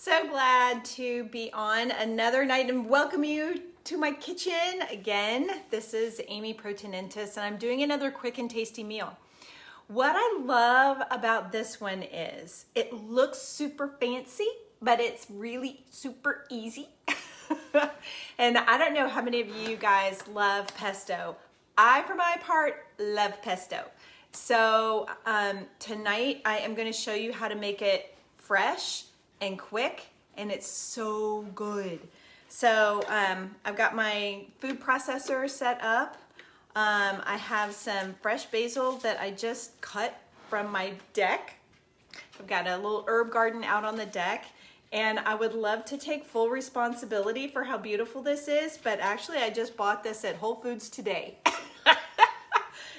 So glad to be on another night and welcome you to my kitchen again. This is Amy Protonentis and I'm doing another quick and tasty meal. What I love about this one is it looks super fancy, but it's really super easy. And I don't know how many of you guys love pesto. I, for my part, love pesto. So tonight I am going to show you how to make it fresh and quick, and it's so good. So I've got my food processor set up. I have some fresh basil that I just cut from my deck. I've got a little herb garden out on the deck, and I would love to take full responsibility for how beautiful this is, but actually I just bought this at Whole Foods today.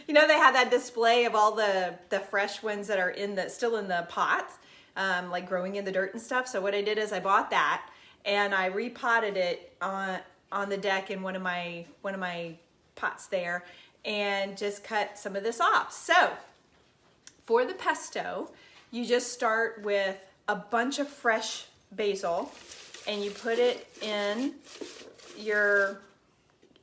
You know, they have that display of all the fresh ones that are still in the pots. Like growing in the dirt and stuff. So what I did is I bought that and I repotted it on the deck in one of my pots there and just cut some of this off. So for the pesto, you just start with a bunch of fresh basil and you put it in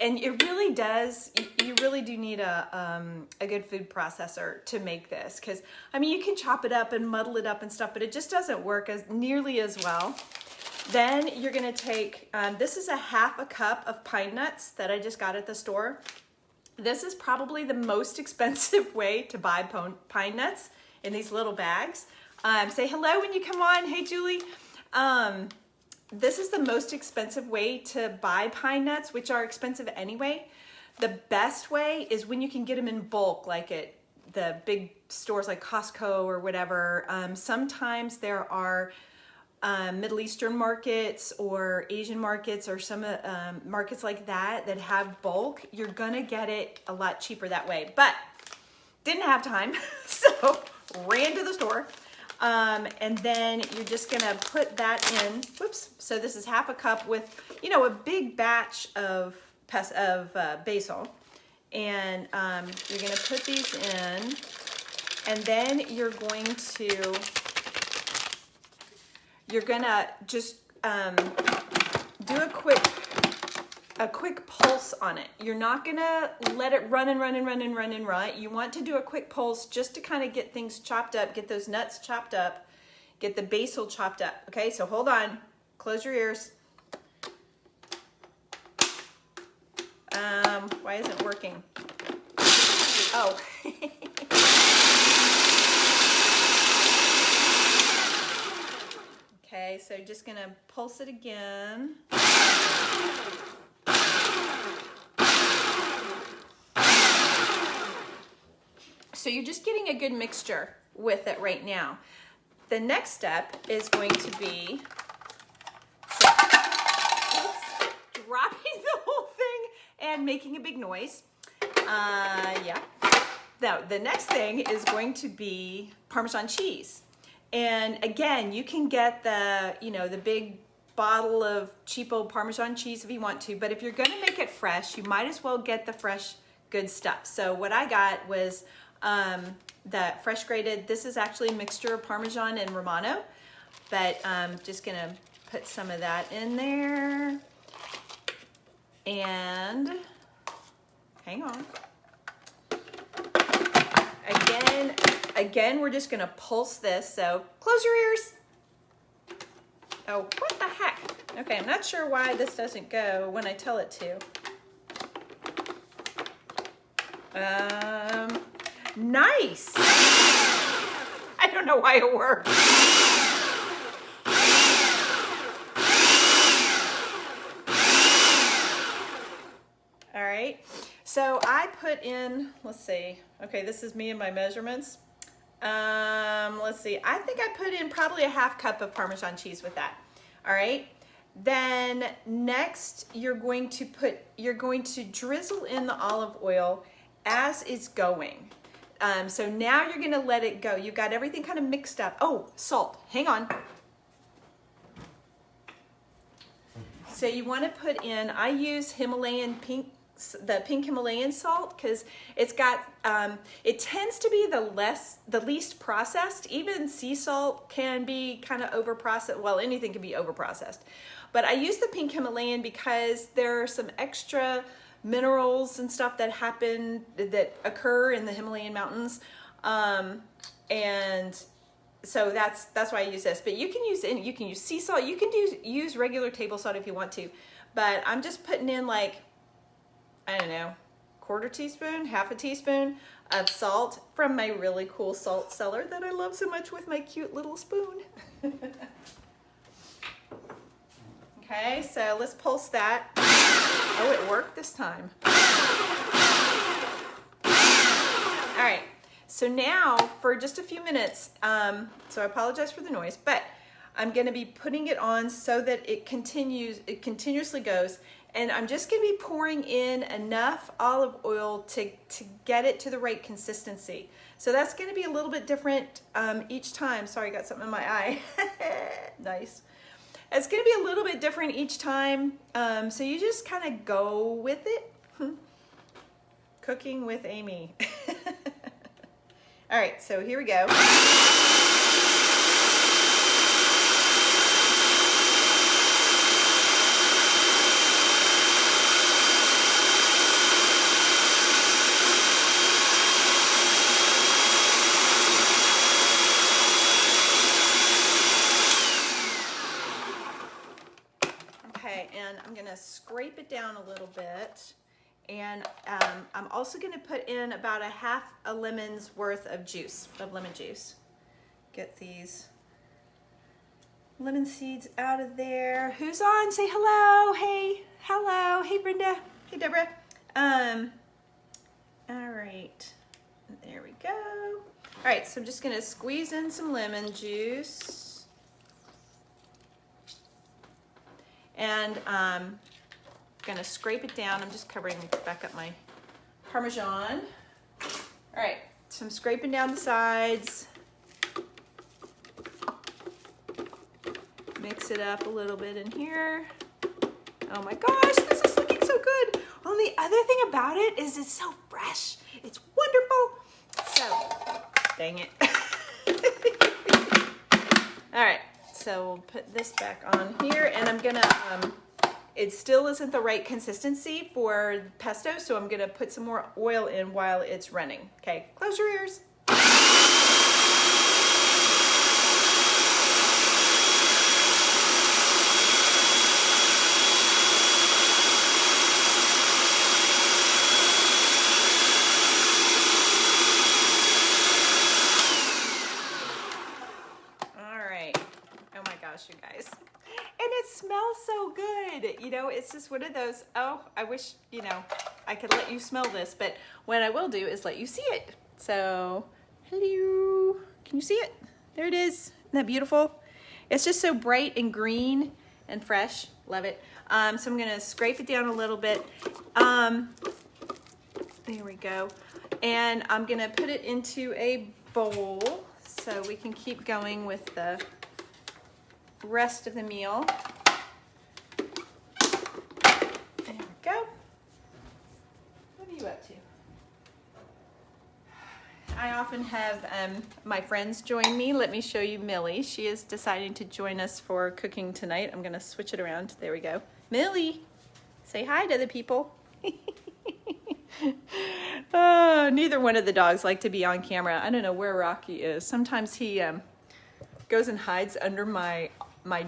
and it really does, you really do need a good food processor to make this. Because, I mean, you can chop it up and muddle it up and stuff, but it just doesn't work nearly as well. Then you're gonna take, this is a half a cup of pine nuts that I just got at the store. This is probably the most expensive way to buy pine nuts in these little bags. Say hello when you come on. Hey, Julie. This is the most expensive way to buy pine nuts, which are expensive anyway. The best way is when you can get them in bulk, like at the big stores like Costco or whatever. Sometimes there are Middle Eastern markets or Asian markets or some markets like that that have bulk. You're gonna get it a lot cheaper that way, but didn't have time, so ran to the store. And then you're just gonna put that in, whoops, so this is half a cup with, you know, a big batch of basil. And you're gonna put these in, and then you're gonna just do a quick pulse on it. You're not gonna let it run and run and run and run and run. You want to do a quick pulse just to kind of get things chopped up, get those nuts chopped up, get the basil chopped up. Okay, so hold on, close your ears. Why isn't it working? Oh. Okay, so just gonna pulse it again. So you're just getting a good mixture with it right now. The next step is going to be dropping the whole thing and making a big noise. Yeah. Now, the next thing is going to be Parmesan cheese. And again, you can get the big bottle of cheapo Parmesan cheese if you want to, but if you're gonna make it fresh, you might as well get the fresh good stuff. So what I got was the fresh grated, this is actually a mixture of Parmesan and Romano, but I'm just gonna put some of that in there. And hang on. Again, we're just gonna pulse this, so close your ears. Oh, what the heck? Okay, I'm not sure why this doesn't go when I tell it to. Nice. I don't know why it worked. All right, so I put in, let's see. Okay, this is me and my measurements. Let's see, I think I put in probably a half cup of Parmesan cheese with that. All right, then next you're going to drizzle in the olive oil as it's going. So now you're gonna let it go. You've got everything kind of mixed up. Oh, salt, hang on. So you wanna put in, I use Himalayan pink the pink Himalayan salt, because it's got, it tends to be the least processed. Even sea salt can be kind of over processed. Well, anything can be over processed, but I use the pink Himalayan because there are some extra minerals and stuff that occur in the Himalayan mountains, and so that's why I use this. But you can use sea salt. You can use regular table salt if you want to, but I'm just putting in like, I don't know, quarter teaspoon, half a teaspoon of salt from my really cool salt cellar that I love so much with my cute little spoon. Okay, so let's pulse that. Oh, it worked this time. All right, so now for just a few minutes, so I apologize for the noise, but I'm gonna be putting it on so that it continuously goes. And I'm just gonna be pouring in enough olive oil to get it to the right consistency. So that's gonna be a little bit different each time. Sorry, I got something in my eye. Nice. It's gonna be a little bit different each time. So you just kind of go with it. Cooking with Amy. All right, so here we go. And I'm gonna scrape it down a little bit, and I'm also gonna put in about half a lemon's worth of lemon juice. Get these lemon seeds out of there. Who's on? Say hello. Hey, hello. Hey, Brenda. Hey, Deborah. All right, there we go. All right, so I'm just gonna squeeze in some lemon juice. And I'm gonna scrape it down. I'm just covering back up my Parmesan. All right, so I'm scraping down the sides. Mix it up a little bit in here. Oh my gosh, this is looking so good. Only other thing about it is it's so fresh. It's wonderful. So, dang it. All right. So we'll put this back on here, and I'm gonna, it still isn't the right consistency for pesto, so I'm gonna put some more oil in while it's running. Okay, close your ears. You guys, and it smells so good. You know, it's just one of those, oh, I wish, you know, I could let you smell this, but what I will do is let you see it. So, hello, can you see it? There it is. Isn't that beautiful? It's just so bright and green and fresh. Love it. So I'm gonna scrape it down a little bit. There we go. And I'm gonna put it into a bowl so we can keep going with the rest of the meal. There we go. What are you up to? I often have my friends join me. Let me show you Millie. She is deciding to join us for cooking tonight. I'm gonna switch it around. There we go. Millie, say hi to the people. Oh, neither one of the dogs like to be on camera. I don't know where Rocky is. Sometimes he goes and hides under my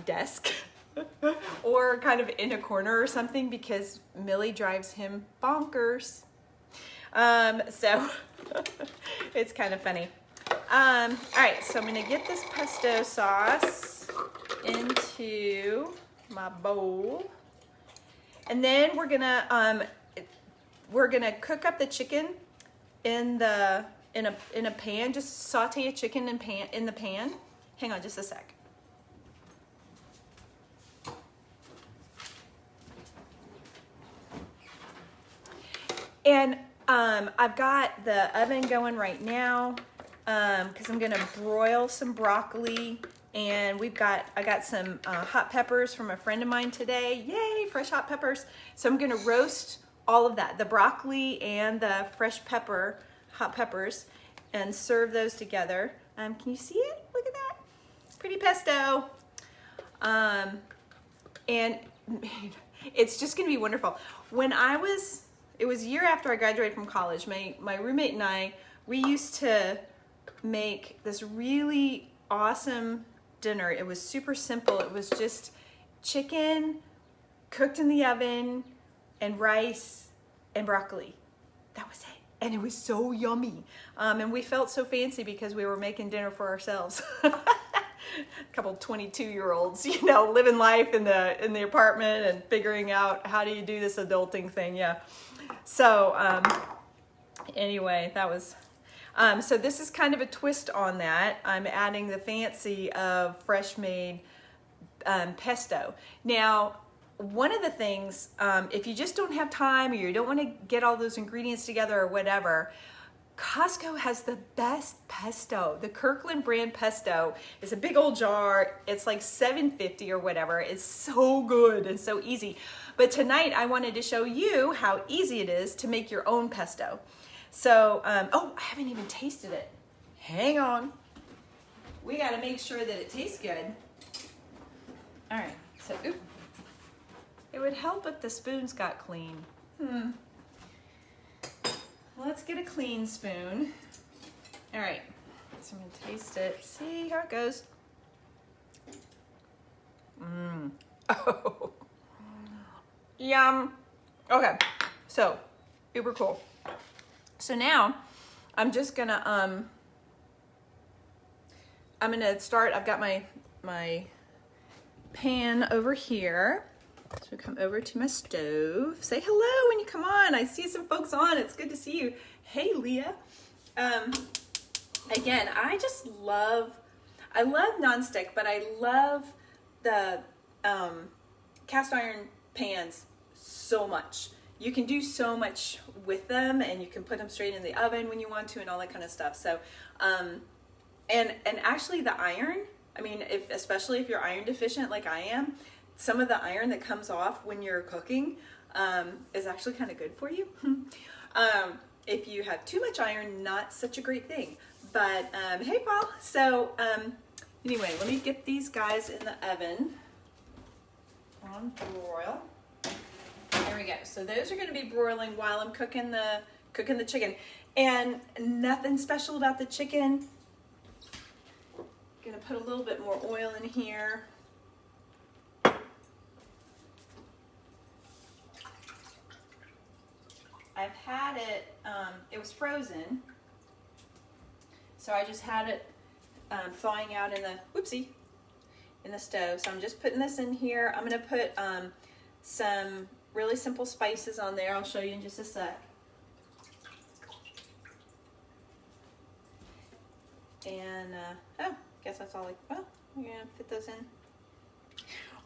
desk or kind of in a corner or something because Millie drives him bonkers. So it's kind of funny. All right, so I'm gonna get this pesto sauce into my bowl, and then we're gonna cook up the chicken in a pan. Just saute a chicken in the pan. Hang on just a sec. And I've got the oven going right now because I'm gonna broil some broccoli, and I got some hot peppers from a friend of mine today. Yay, fresh hot peppers. So I'm gonna roast all of that, the broccoli and the fresh pepper, hot peppers, and serve those together. Can you see it? Look at that. Pretty pesto. And it's just gonna be wonderful. It was a year after I graduated from college, my roommate and I, we used to make this really awesome dinner. It was super simple. It was just chicken cooked in the oven and rice and broccoli. That was it. And it was so yummy. And we felt so fancy because we were making dinner for ourselves. A couple 22-year-olds, you know, living life in the apartment and figuring out how do you do this adulting thing. Yeah. So anyway, that was, so this is kind of a twist on that. I'm adding the fancy of fresh made pesto. Now, one of the things, if you just don't have time or you don't want to get all those ingredients together or whatever, Costco has the best pesto. The Kirkland brand pesto is a big old jar. It's like $7.50 or whatever. It's so good and so easy. But tonight I wanted to show you how easy it is to make your own pesto. So, oh, I haven't even tasted it. Hang on. We got to make sure that it tastes good. All right, so, oops. It would help if the spoons got clean. Let's get a clean spoon. All right, so I'm gonna taste it. See how it goes. Oh, yum. Okay, so super cool. So now I'm just gonna I'm gonna start. I've got my pan over here. So come over to my stove. Say hello when you come on. I see some folks on. It's good to see you. Hey, Leah. Again, I love nonstick, but I love the cast iron pans so much. You can do so much with them, and you can put them straight in the oven when you want to and all that kind of stuff. So, and actually the iron, I mean, especially if you're iron deficient like I am, some of the iron that comes off when you're cooking is actually kind of good for you. If you have too much iron, not such a great thing. But hey, Paul. So anyway, let me get these guys in the oven on broil. There we go. So those are going to be broiling while I'm cooking the chicken. And nothing special about the chicken. Gonna put a little bit more oil in here. I've had it, it was frozen, so I just had it thawing out in the stove. So I'm just putting this in here. I'm going to put some really simple spices on there. I'll show you in just a sec. And, oh, guess that's all I'm going to fit those in.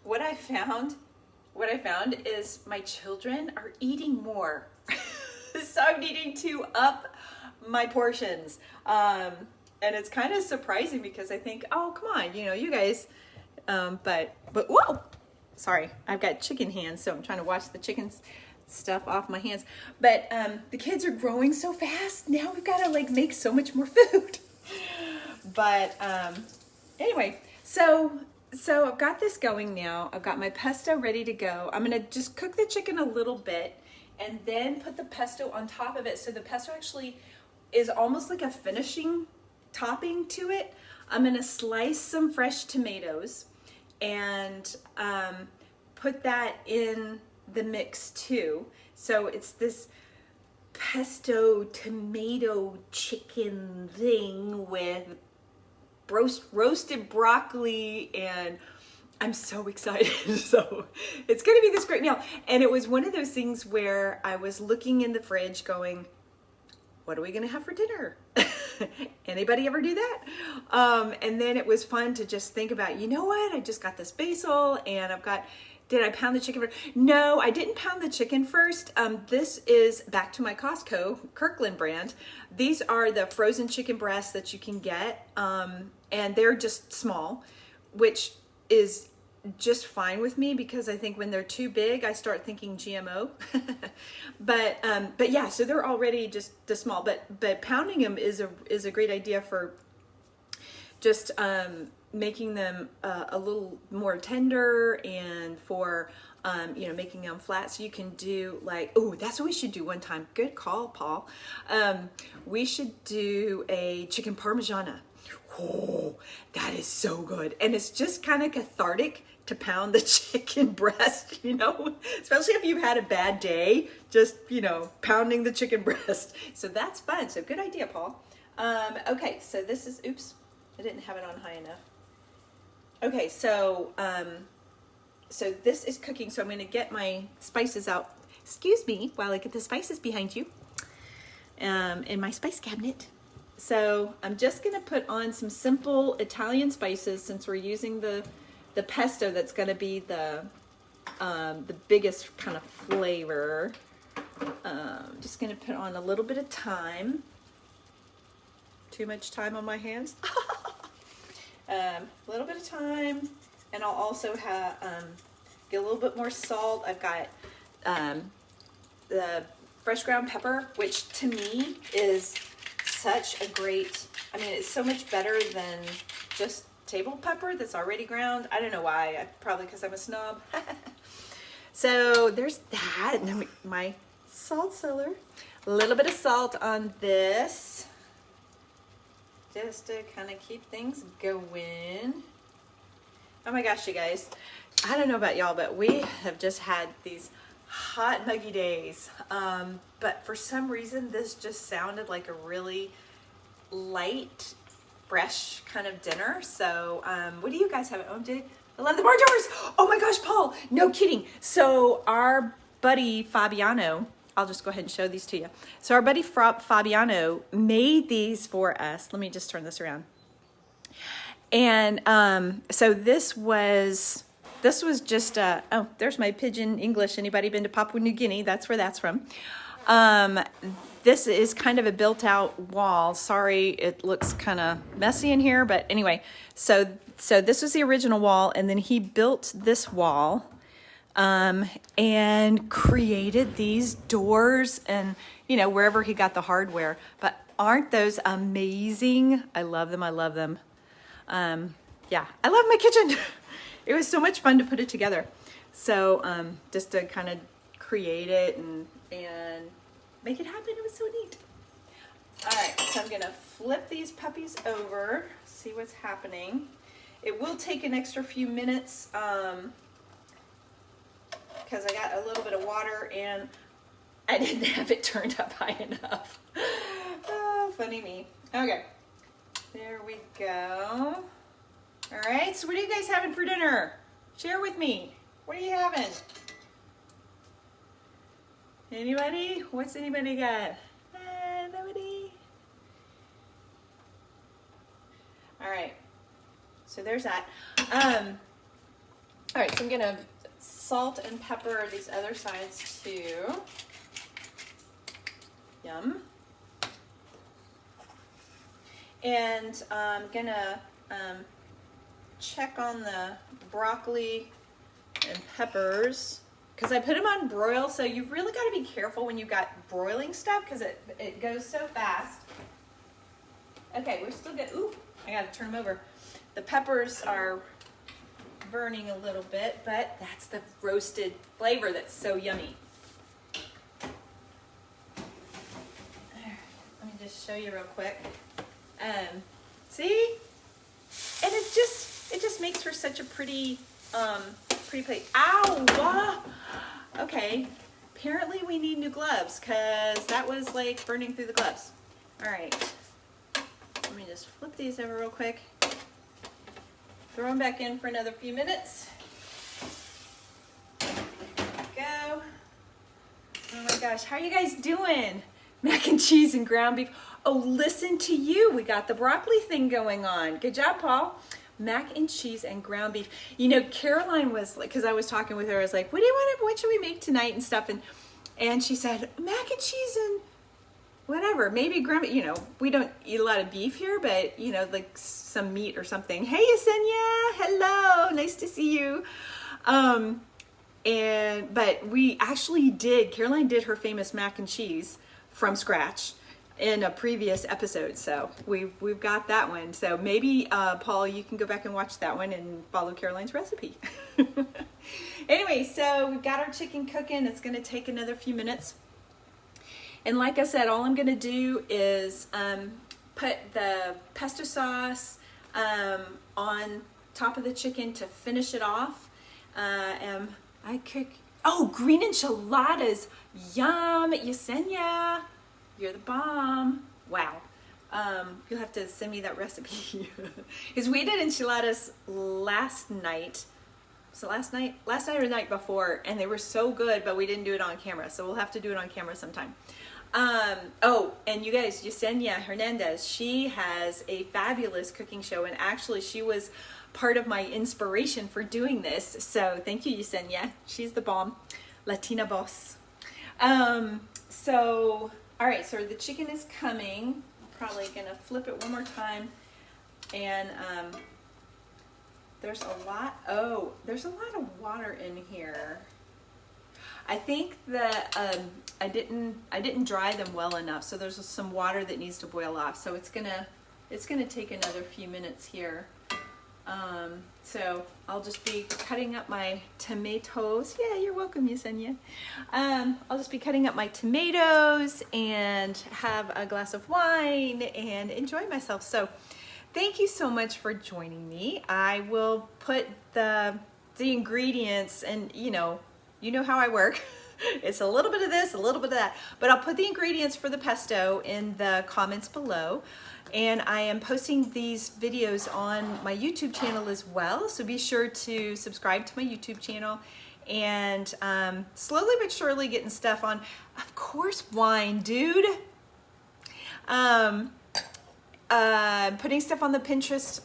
What I found is my children are eating more. So I'm needing to up my portions. And it's kind of surprising because I think, oh, come on, you know, you guys, but whoa, sorry, I've got chicken hands, so I'm trying to wash the chicken stuff off my hands. But the kids are growing so fast. Now we've got to like make so much more food. But anyway, so I've got this going now. I've got my pesto ready to go. I'm gonna just cook the chicken a little bit and then put the pesto on top of it. So the pesto actually is almost like a finishing topping to it. I'm gonna slice some fresh tomatoes and put that in the mix too. So it's this pesto tomato chicken thing with roasted broccoli, and I'm so excited. So it's gonna be this great meal. And it was one of those things where I was looking in the fridge going, what are we gonna have for dinner? Anybody ever do that? And then it was fun to just think about, you know what? I just got this basil and did I pound the chicken first? No, I didn't pound the chicken first. This is back to my Costco, Kirkland brand. These are the frozen chicken breasts that you can get. And they're just small, which is just fine with me, because I think when they're too big, I start thinking GMO. But yeah, so they're already just the small, but pounding them is a great idea for just making them a little more tender, and for you know, making them flat. So you can do like, oh, that's what we should do one time. Good call, Paul. We should do a chicken parmigiana. Oh, that is so good. And it's just kind of cathartic to pound the chicken breast, you know, especially if you've had a bad day, just, you know, pounding the chicken breast. So that's fun. So good idea, Paul. Okay, so this is, oops, I didn't have it on high enough. Okay, so so this is cooking. So I'm going to get my spices out. Excuse me while I get the spices behind you in my spice cabinet. So I'm just going to put on some simple Italian spices, since we're using the pesto. That's going to be the biggest kind of flavor. Just going to put on a little bit of thyme. Too much time on my hands. A little bit of thyme, and I'll also have get a little bit more salt. I've got the fresh ground pepper, which to me is such a great, I mean, it's so much better than just table pepper that's already ground. I don't know why, probably because I'm a snob. So there's that. And then my salt cellar. A little bit of salt on this, just to kind of keep things going. Oh my gosh, you guys. I don't know about y'all, but we have just had these hot, muggy days. But for some reason, this just sounded like a really light, fresh kind of dinner. So what do you guys have at home today? I love the bar doors. Oh my gosh, Paul, no kidding. So our buddy Fabiano, I'll just go ahead and show these to you. So our buddy Fabiano made these for us. Let me just turn this around. And so this was just, oh, there's my pigeon English. Anybody been to Papua New Guinea? That's where that's from. This is kind of a built out wall. Sorry, it looks kind of messy in here, but anyway, so this was the original wall, and then he built this wall, and created these doors, and, you know, wherever he got the hardware. But aren't those amazing? I love them. I love them. Yeah, I love my kitchen. It was so much fun to put it together. So just to kind of create it and make it happen, it was so neat. All right, so I'm gonna flip these puppies over, see what's happening. It will take an extra few minutes because I got a little bit of water and I didn't have it turned up high enough. Oh, funny me. Okay, there we go. All right, so what are you guys having for dinner? Share with me. What are you having? Anybody? What's anybody got? Nobody? All right, so there's that. All right, so I'm gonna salt and pepper these other sides too. Yum. And I'm gonna check on the broccoli and peppers, because I put them on broil, so you've really got to be careful when you've got broiling stuff, because it goes so fast. Okay, we're still good. Ooh, I got to turn them over. The peppers are burning a little bit, but that's the roasted flavor that's so yummy. Let me just show you real quick. See? And it just makes for such a pretty plate. Ow! Okay, apparently we need new gloves, because that was like burning through the gloves. All right, let me just flip these over real quick. Throw them back in for another few minutes. There we go. Oh my gosh, how are you guys doing? Mac and cheese and ground beef. Oh, listen to you. We got the broccoli thing going on. Good job, Paul. Mac and cheese and ground beef. You know, Caroline was like, because I was talking with her, I was like, what should we make tonight and stuff? And she said, mac and cheese whatever, maybe grandma, you know, we don't eat a lot of beef here, but you know, like some meat or something. Hey, Yesenia, hello, nice to see you. But we actually did, Caroline did her famous mac and cheese from scratch in a previous episode. So we've got that one. So maybe, Paul, you can go back and watch that one and follow Caroline's recipe. Anyway, so we've got our chicken cooking. It's going to take another few minutes. And like I said, all I'm going to do is put the pesto sauce on top of the chicken to finish it off. I cook, oh, green enchiladas. Yum, Yesenia. You're the bomb. Wow. You'll have to send me that recipe. Because we did enchiladas last night. So last night or the night before, and they were so good, but we didn't do it on camera. So we'll have to do it on camera sometime. Oh, and you guys, Yesenia Hernandez, she has a fabulous cooking show, and actually she was part of my inspiration for doing this. So thank you, Yesenia. She's the bomb. Latina boss. So, all right, so the chicken is coming. I'm probably gonna flip it one more time. And there's a lot of water in here. I think that I didn't dry them well enough, so there's some water that needs to boil off. So it's gonna take another few minutes here. So I'll just be cutting up my tomatoes. Yeah, you're welcome, Yesenia. I'll just be cutting up my tomatoes and have a glass of wine and enjoy myself. So thank you so much for joining me. I will put the ingredients, and you know how I work. It's a little bit of this, a little bit of that, but I'll put the ingredients for the pesto in the comments below. And I am posting these videos on my YouTube channel as well. So be sure to subscribe to my YouTube channel, and slowly but surely getting stuff on, of course, wine, dude. Putting stuff on the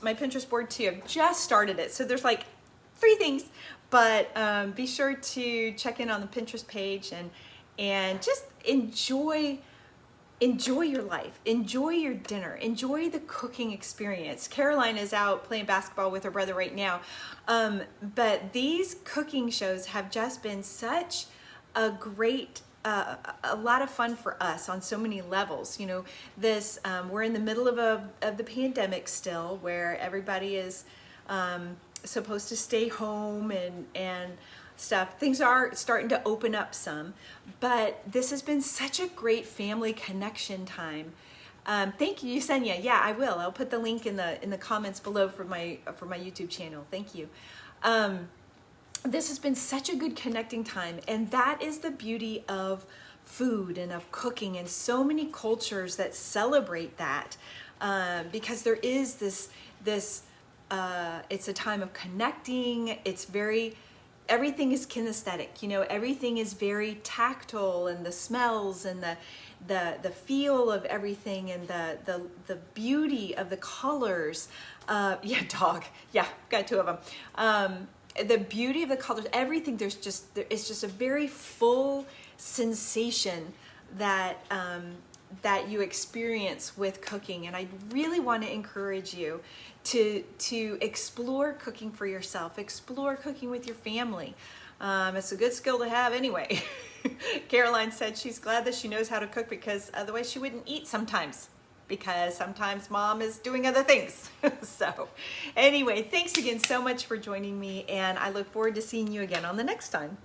my Pinterest board too. I've just started it. So there's like 3 things, but be sure to check in on the Pinterest page and just enjoy your life, enjoy your dinner, enjoy the cooking experience. Caroline is out playing basketball with her brother right now, but these cooking shows have just been such a great, a lot of fun for us on so many levels. You know, we're in the middle of the pandemic still, where everybody is supposed to stay home and stuff. Things are starting to open up some, but this has been such a great family connection time. Thank you, Yesenia. Yeah, I will. I'll put the link in the comments below for my YouTube channel. Thank you. This has been such a good connecting time, and that is the beauty of food and of cooking, and so many cultures that celebrate that, because there is this it's a time of connecting. Everything is kinesthetic, you know, everything is very tactile, and the smells and the feel of everything, and the beauty of the colors. Yeah, dog. Yeah, got 2 of them. The beauty of the colors, everything, it's just a very full sensation that you experience with cooking. And I really want to encourage you to explore cooking for yourself, explore cooking with your family. It's a good skill to have anyway. Caroline said she's glad that she knows how to cook, because otherwise she wouldn't eat sometimes, because sometimes mom is doing other things. So anyway, thanks again so much for joining me, and I look forward to seeing you again on the next time.